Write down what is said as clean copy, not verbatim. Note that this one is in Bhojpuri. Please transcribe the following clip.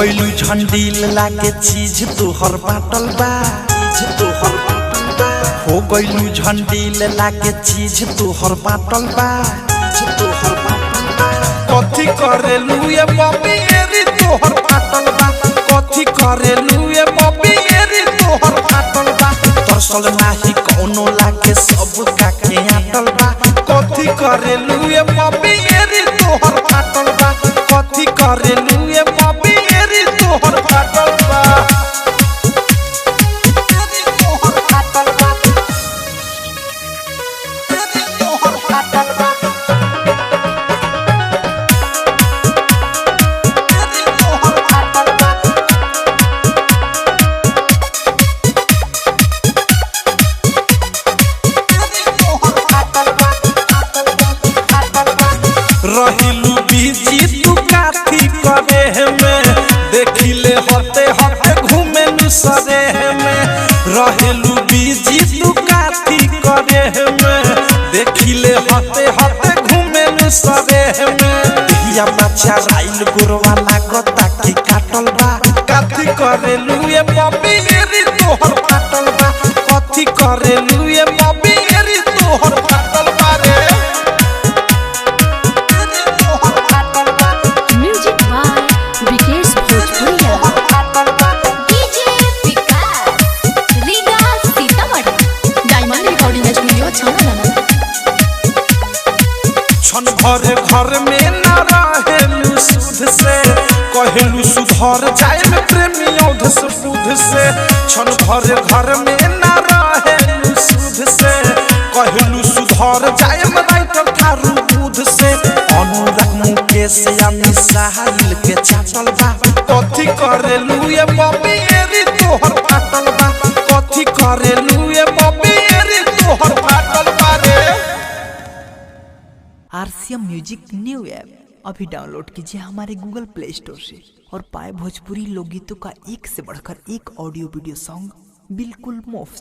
गइलू झंडील लागे चीज तोहर बाटल बा, हो गइलू झंडील लागे चीज तोहर बाटल बा, कथी करेलू ये बॉबी एरी तोहर बाटल बा, कथी करेलू ये बॉबी एरी तोहर बाटल बा, तरसल नाही कोनो लागे सब काके आटल बा, कथी करेलू ये बॉबी एरी तोहर बाटल बा, कथी करेलू ये बॉबी एरी तोहर बाटल बा। रहिलू बीजी तू काथी करे में, देखिले हते हते घूमेलू सरे में, रहिलू बीजी तू काथी करे में, देखिले हते हते घूमेलू सरे में, दिया बच्चा राइल गुरवा लागता की काटल बा, काथी करेलू ये बॉबी एरी तोहर बाटल बा, कथी करेलू ये बॉबी एरी तोहर बाटल बा रे। छन भर घर में न रहेलू सुध से, कहलू सुधर जाए में प्रेमी औध से बुध से, छन भर घर में न रहेलू सुध से, कहलू सुधर जाए में राइटर थारू बुध से, अनुराग मुकेश या मिसाइल के चाटल बा, कथी करेलू ये बॉबी एरी तोहर बाटल बा, कथी करेलू ये बॉबी एरी तोहर बाटल बा रे। RCM म्यूजिक न्यू ऐप अभी डाउनलोड कीजिए हमारे गूगल प्ले स्टोर से और पाए भोजपुरी लोकगीतों का एक से बढ़कर एक ऑडियो वीडियो सॉन्ग बिल्कुल मुफ्त।